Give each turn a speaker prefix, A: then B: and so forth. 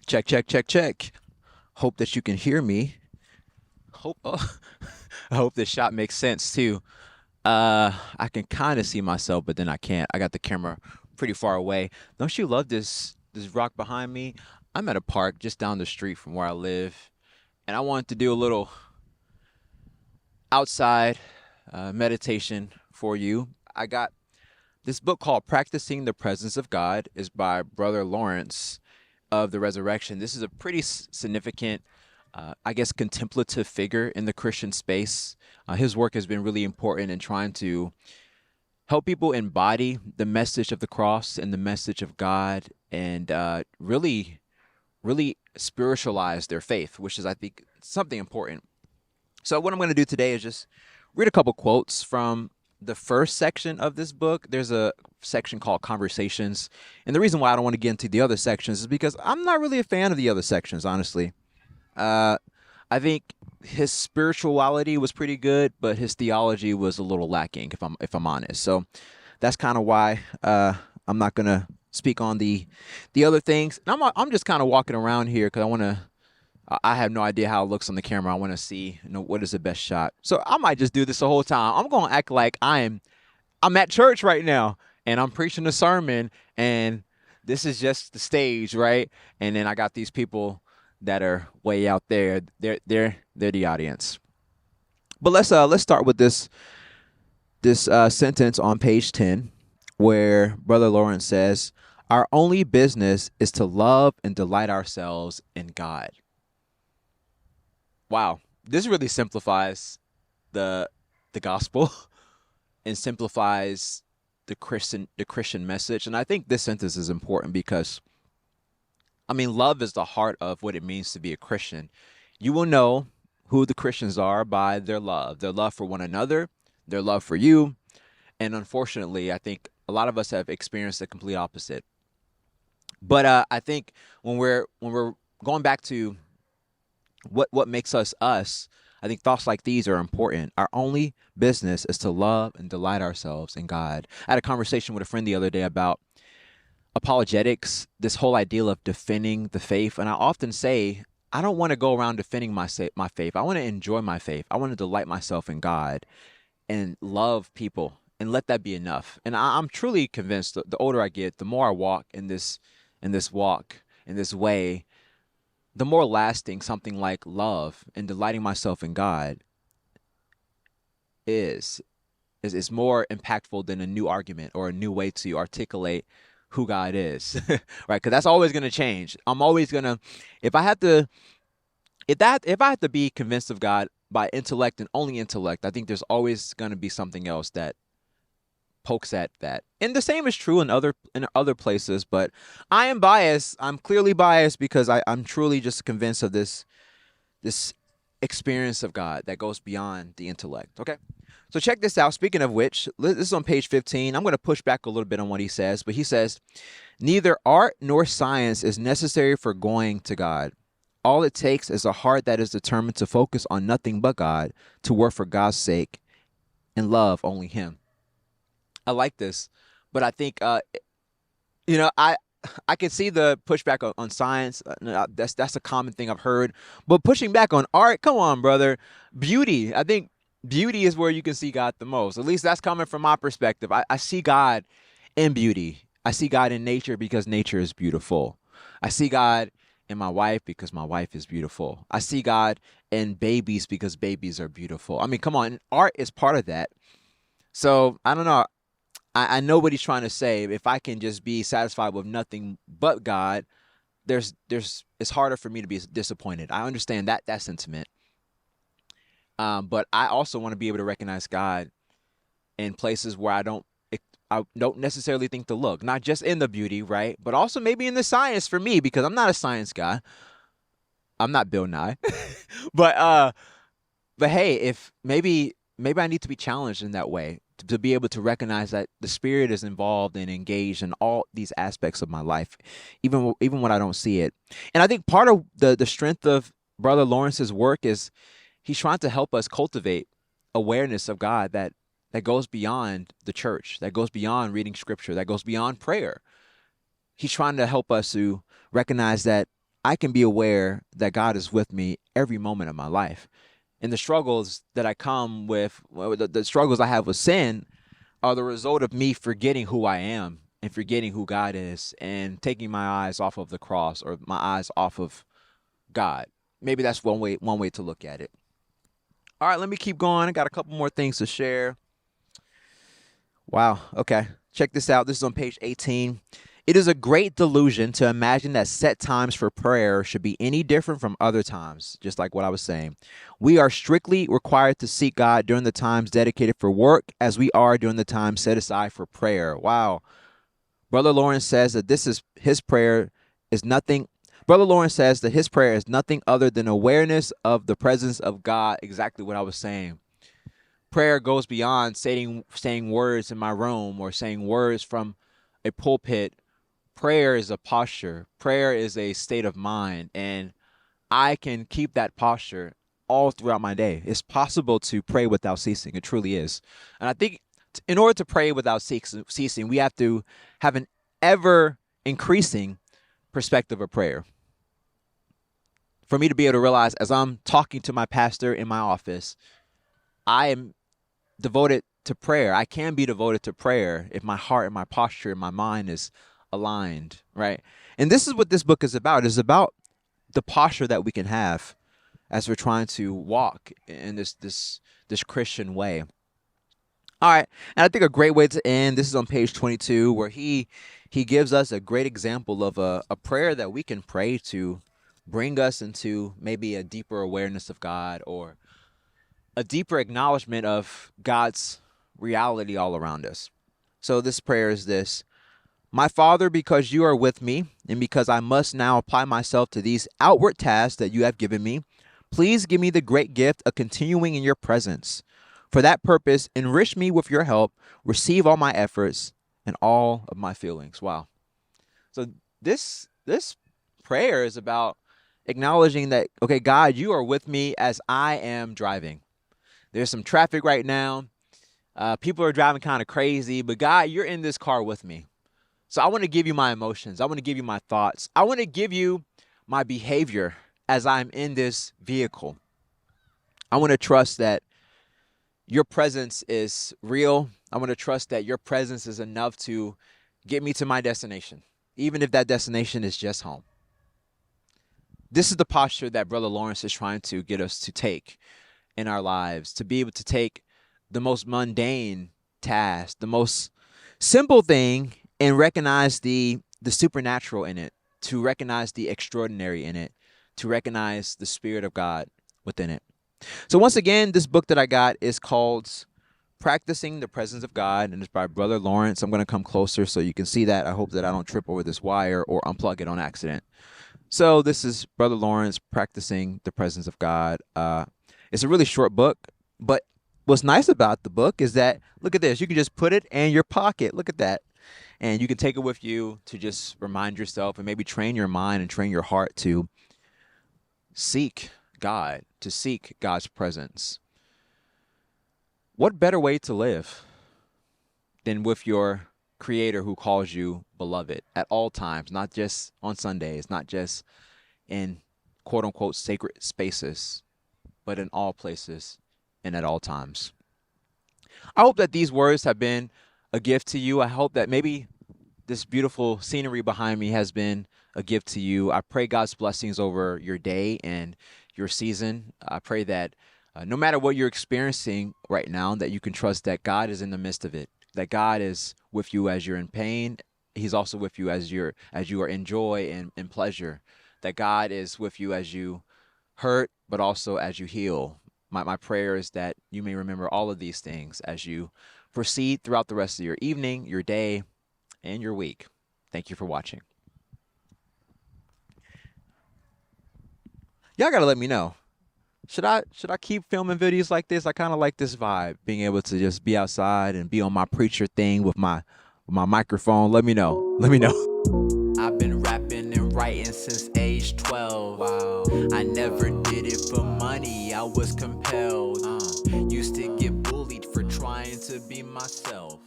A: Check, check, check, check. Hope that you can hear me. Hope I hope this shot makes sense too. I can kind of see myself, but then I can't. I got the camera pretty far away. Don't you love this rock behind me? I'm at a park just down the street from where I live, and I wanted to do a little outside meditation for you. I got this book called Practicing the Presence of God is by Brother Lawrence of the Resurrection. This is a pretty significant, I guess, contemplative figure in the Christian space. His work has been really important in trying to help people embody the message of the cross and the message of God and really spiritualize their faith, which is, I think, something important. So what I'm going to do today is just read a couple quotes from the first section of this book. There's a section called Conversations. And the reason why I don't want to get into the other sections is because I'm not really a fan of the other sections, honestly. I think his spirituality was pretty good, but his theology was a little lacking, if I'm honest. So that's kind of why I'm not going to speak on the other things. And I'm just kind of walking around here because I have no idea how it looks on the camera. I want to see, what is the best shot. So I might just do this the whole time. I'm going to act like I'm at church right now and I'm preaching a sermon and this is just the stage, right? And then I got these people that are way out there. They're the audience. But let's start with this sentence on page 10 where Brother Lawrence says, "Our only business is to love and delight ourselves in God." Wow, this really simplifies the gospel and simplifies the Christian message. And I think this sentence is important because, I mean, love is the heart of what it means to be a Christian. You will know who the Christians are by their love for one another, their love for you. And unfortunately, I think a lot of us have experienced the complete opposite. But I think when we're going back to what makes us us, I think thoughts like these are important. Our only business is to love and delight ourselves in God. I had a conversation with a friend the other day about apologetics, this whole idea of defending the faith. And I often say, I don't want to go around defending my faith. I want to enjoy my faith. I want to delight myself in God and love people and let that be enough. And I'm truly convinced that the older I get, the more I walk in this way, the more lasting something like love and delighting myself in God is more impactful than a new argument or a new way to articulate who God is, right? Because that's always going to change. I'm always going to, if I have to be convinced of God by intellect and only intellect, I think there's always going to be something else that pokes at that. And the same is true in other places, but I am biased. I'm clearly biased because I'm truly just convinced of this experience of God that goes beyond the intellect. Okay. So check this out. Speaking of which, this is on page 15. I'm going to push back a little bit on what he says, but he says, "Neither art nor science is necessary for going to God. All it takes is a heart that is determined to focus on nothing but God, to work for God's sake and love only Him." I like this, but I think, I can see the pushback on science. That's a common thing I've heard, but pushing back on art, come on, brother. Beauty. I think beauty is where you can see God the most. At least that's coming from my perspective. I see God in beauty. I see God in nature because nature is beautiful. I see God in my wife because my wife is beautiful. I see God in babies because babies are beautiful. I mean, come on. Art is part of that. So I don't know. I know what he's trying to say. If I can just be satisfied with nothing but God, it's harder for me to be disappointed. I understand that sentiment. But I also want to be able to recognize God in places where I don't necessarily think to look, not just in the beauty, right? But also maybe in the science for me, because I'm not a science guy. I'm not Bill Nye. but hey, if maybe I need to be challenged in that way to be able to recognize that the Spirit is involved and engaged in all these aspects of my life, even when I don't see it. And I think part of the strength of Brother Lawrence's work is he's trying to help us cultivate awareness of God that goes beyond the church, that goes beyond reading scripture, that goes beyond prayer. He's trying to help us to recognize that I can be aware that God is with me every moment of my life. And the struggles that I come with, well, the struggles I have with sin are the result of me forgetting who I am and forgetting who God is and taking my eyes off of the cross or my eyes off of God. Maybe that's one way to look at it. All right, let me keep going. I got a couple more things to share. Wow. Okay. Check this out. This is on page 18. It is a great delusion to imagine that set times for prayer should be any different from other times, just like what I was saying. We are strictly required to seek God during the times dedicated for work as we are during the time set aside for prayer. Wow. Brother Lawrence says that this is his prayer is nothing. Brother Lawrence says that his prayer is nothing other than awareness of the presence of God. Exactly what I was saying. Prayer goes beyond saying words in my room or saying words from a pulpit. Prayer is a posture. Prayer is a state of mind, and I can keep that posture all throughout my day. It's possible to pray without ceasing. It truly is. And I think in order to pray without ceasing, we have to have an ever increasing perspective of prayer. For me to be able to realize as I'm talking to my pastor in my office, I am devoted to prayer. I can be devoted to prayer if my heart and my posture and my mind is aligned, right? And this is what this book is about. It's about the posture that we can have as we're trying to walk in this Christian way. All right, and I think a great way to end, this is on page 22, where he gives us a great example of a prayer that we can pray to bring us into maybe a deeper awareness of God or a deeper acknowledgement of God's reality all around us. So this prayer is this: My Father, because you are with me, and because I must now apply myself to these outward tasks that you have given me, please give me the great gift of continuing in your presence. For that purpose, enrich me with your help, receive all my efforts and all of my feelings. Wow. So this prayer is about acknowledging that, okay, God, you are with me as I am driving. There's some traffic right now. People are driving kind of crazy, but God, you're in this car with me. So I want to give you my emotions. I want to give you my thoughts. I want to give you my behavior as I'm in this vehicle. I want to trust that your presence is real. I want to trust that your presence is enough to get me to my destination, even if that destination is just home. This is the posture that Brother Lawrence is trying to get us to take in our lives, to be able to take the most mundane task, the most simple thing, and recognize the supernatural in it, to recognize the extraordinary in it, to recognize the Spirit of God within it. So once again, this book that I got is called Practicing the Presence of God, and it's by Brother Lawrence. I'm going to come closer so you can see that. I hope that I don't trip over this wire or unplug it on accident. So this is Brother Lawrence, Practicing the Presence of God. It's a really short book, but what's nice about the book is that, look at this, you can just put it in your pocket. Look at that. And you can take it with you to just remind yourself and maybe train your mind and train your heart to seek God, to seek God's presence. What better way to live than with your Creator who calls you beloved at all times, not just on Sundays, not just in quote unquote sacred spaces, but in all places and at all times. I hope that these words have been a gift to you. I hope that maybe this beautiful scenery behind me has been a gift to you. I pray God's blessings over your day and your season. I pray that no matter what you're experiencing right now, that you can trust that God is in the midst of it, that God is with you as you're in pain. He's also with you as you are in joy and pleasure, that God is with you as you hurt, but also as you heal. My prayer is that you may remember all of these things as you proceed throughout the rest of your evening, your day, and your week. Thank you for watching. Y'all gotta let me know. Should I keep filming videos like this? I kind of like this vibe, being able to just be outside and be on my preacher thing with my microphone. Let me know. Let me know. I've been rapping and writing since age 12. Wow. I never did it for money. I was compelled. Used to get bullied for trying to be myself.